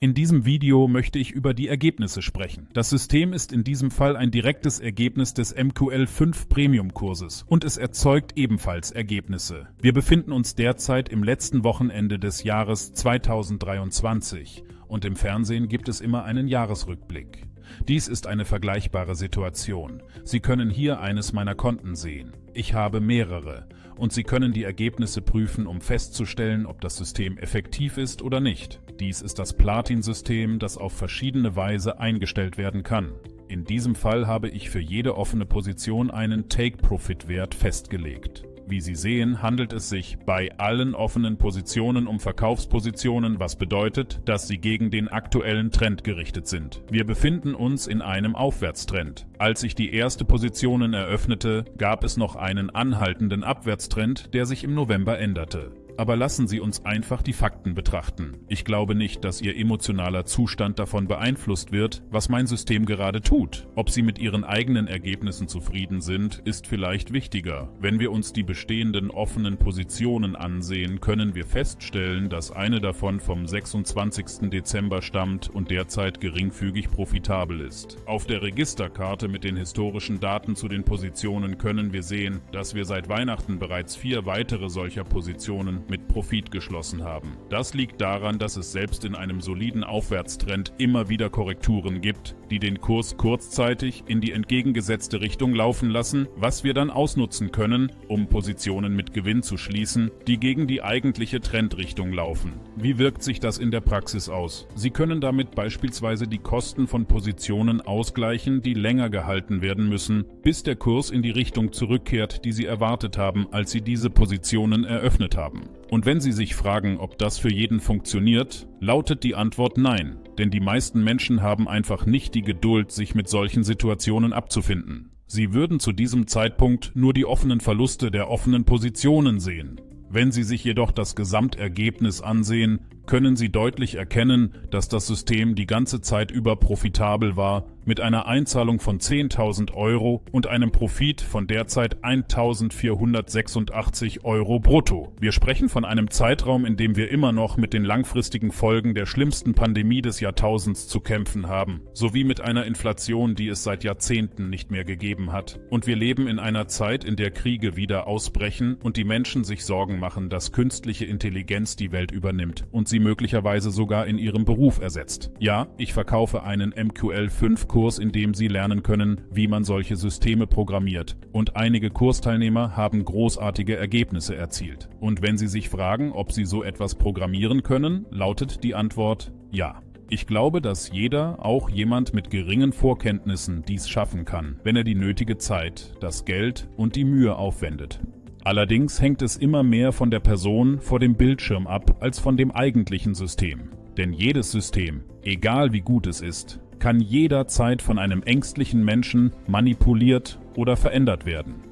In diesem Video möchte ich über die Ergebnisse sprechen. Das System ist in diesem Fall ein direktes Ergebnis des MQL5 Premium-Kurses und es erzeugt ebenfalls Ergebnisse. Wir befinden uns derzeit im letzten Wochenende des Jahres 2023 und im Fernsehen gibt es immer einen Jahresrückblick. Dies ist eine vergleichbare Situation. Sie können hier eines meiner Konten sehen. Ich habe mehrere und Sie können die Ergebnisse prüfen, um festzustellen, ob das System effektiv ist oder nicht. Dies ist das Platin-System, das auf verschiedene Weise eingestellt werden kann. In diesem Fall habe ich für jede offene Position einen Take-Profit-Wert festgelegt. Wie Sie sehen, handelt es sich bei allen offenen Positionen um Verkaufspositionen, was bedeutet, dass sie gegen den aktuellen Trend gerichtet sind. Wir befinden uns in einem Aufwärtstrend. Als ich die erste Positionen eröffnete, gab es noch einen anhaltenden Abwärtstrend, der sich im November änderte. Aber lassen Sie uns einfach die Fakten betrachten. Ich glaube nicht, dass Ihr emotionaler Zustand davon beeinflusst wird, was mein System gerade tut. Ob Sie mit Ihren eigenen Ergebnissen zufrieden sind, ist vielleicht wichtiger. Wenn wir uns die bestehenden offenen Positionen ansehen, können wir feststellen, dass eine davon vom 26. Dezember stammt und derzeit geringfügig profitabel ist. Auf der Registerkarte mit den historischen Daten zu den Positionen können wir sehen, dass wir seit Weihnachten bereits 4 weitere solcher Positionen mit Profit geschlossen haben. Das liegt daran, dass es selbst in einem soliden Aufwärtstrend immer wieder Korrekturen gibt, die den Kurs kurzzeitig in die entgegengesetzte Richtung laufen lassen, was wir dann ausnutzen können, um Positionen mit Gewinn zu schließen, die gegen die eigentliche Trendrichtung laufen. Wie wirkt sich das in der Praxis aus? Sie können damit beispielsweise die Kosten von Positionen ausgleichen, die länger gehalten werden müssen, bis der Kurs in die Richtung zurückkehrt, die Sie erwartet haben, als Sie diese Positionen eröffnet haben. Und wenn Sie sich fragen, ob das für jeden funktioniert, lautet die Antwort nein, denn die meisten Menschen haben einfach nicht die Geduld, sich mit solchen Situationen abzufinden. Sie würden zu diesem Zeitpunkt nur die offenen Verluste der offenen Positionen sehen. Wenn Sie sich jedoch das Gesamtergebnis ansehen, können Sie deutlich erkennen, dass das System die ganze Zeit über profitabel war, mit einer Einzahlung von 10.000 Euro und einem Profit von derzeit 1.486 Euro brutto. Wir sprechen von einem Zeitraum, in dem wir immer noch mit den langfristigen Folgen der schlimmsten Pandemie des Jahrtausends zu kämpfen haben, sowie mit einer Inflation, die es seit Jahrzehnten nicht mehr gegeben hat. Und wir leben in einer Zeit, in der Kriege wieder ausbrechen und die Menschen sich Sorgen machen, dass künstliche Intelligenz die Welt übernimmt und sie möglicherweise sogar in ihrem Beruf ersetzt. Ja, ich verkaufe einen MQL5-Kurs, in dem Sie lernen können, wie man solche Systeme programmiert. Und einige Kursteilnehmer haben großartige Ergebnisse erzielt. Und wenn Sie sich fragen, ob Sie so etwas programmieren können, lautet die Antwort ja. Ich glaube, dass jeder, auch jemand mit geringen Vorkenntnissen, dies schaffen kann, wenn er die nötige Zeit, das Geld und die Mühe aufwendet. Allerdings hängt es immer mehr von der Person vor dem Bildschirm ab, als von dem eigentlichen System. Denn jedes System, egal wie gut es ist, kann jederzeit von einem ängstlichen Menschen manipuliert oder verändert werden.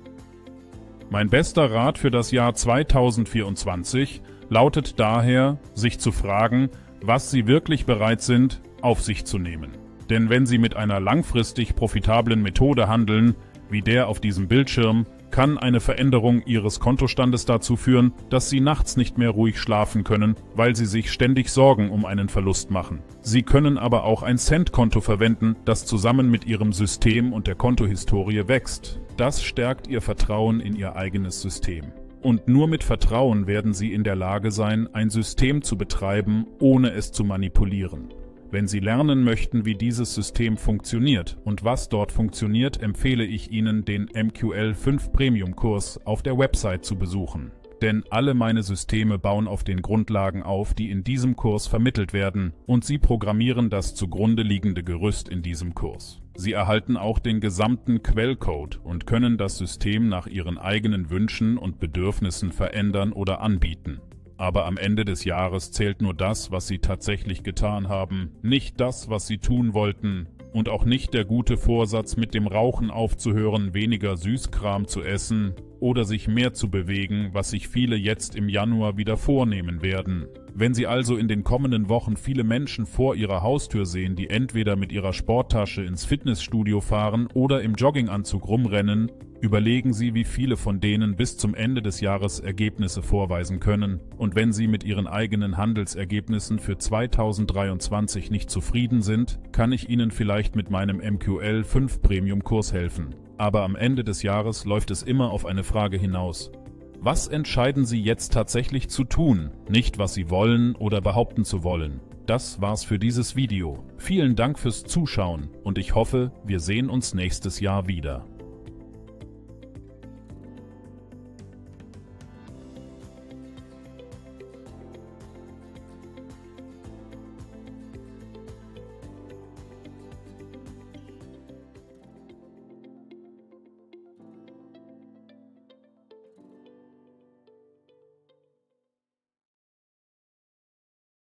Mein bester Rat für das Jahr 2024 lautet daher, sich zu fragen, was Sie wirklich bereit sind, auf sich zu nehmen. Denn wenn Sie mit einer langfristig profitablen Methode handeln, wie der auf diesem Bildschirm, kann eine Veränderung Ihres Kontostandes dazu führen, dass Sie nachts nicht mehr ruhig schlafen können, weil Sie sich ständig Sorgen um einen Verlust machen. Sie können aber auch ein Cent-Konto verwenden, das zusammen mit Ihrem System und der Kontohistorie wächst. Das stärkt Ihr Vertrauen in Ihr eigenes System. Und nur mit Vertrauen werden Sie in der Lage sein, ein System zu betreiben, ohne es zu manipulieren. Wenn Sie lernen möchten, wie dieses System funktioniert und was dort funktioniert, empfehle ich Ihnen, den MQL5 Premium-Kurs auf der Website zu besuchen. Denn alle meine Systeme bauen auf den Grundlagen auf, die in diesem Kurs vermittelt werden, und Sie programmieren das zugrunde liegende Gerüst in diesem Kurs. Sie erhalten auch den gesamten Quellcode und können das System nach Ihren eigenen Wünschen und Bedürfnissen verändern oder anbieten. Aber am Ende des Jahres zählt nur das, was Sie tatsächlich getan haben, nicht das, was Sie tun wollten, und auch nicht der gute Vorsatz, mit dem Rauchen aufzuhören, weniger Süßkram zu essen oder sich mehr zu bewegen, was sich viele jetzt im Januar wieder vornehmen werden. Wenn Sie also in den kommenden Wochen viele Menschen vor Ihrer Haustür sehen, die entweder mit ihrer Sporttasche ins Fitnessstudio fahren oder im Jogginganzug rumrennen, überlegen Sie, wie viele von denen bis zum Ende des Jahres Ergebnisse vorweisen können. Und wenn Sie mit Ihren eigenen Handelsergebnissen für 2023 nicht zufrieden sind, kann ich Ihnen vielleicht mit meinem MQL 5 Premium-Kurs helfen. Aber am Ende des Jahres läuft es immer auf eine Frage hinaus. Was entscheiden Sie jetzt tatsächlich zu tun, nicht was Sie wollen oder behaupten zu wollen? Das war's für dieses Video. Vielen Dank fürs Zuschauen und ich hoffe, wir sehen uns nächstes Jahr wieder.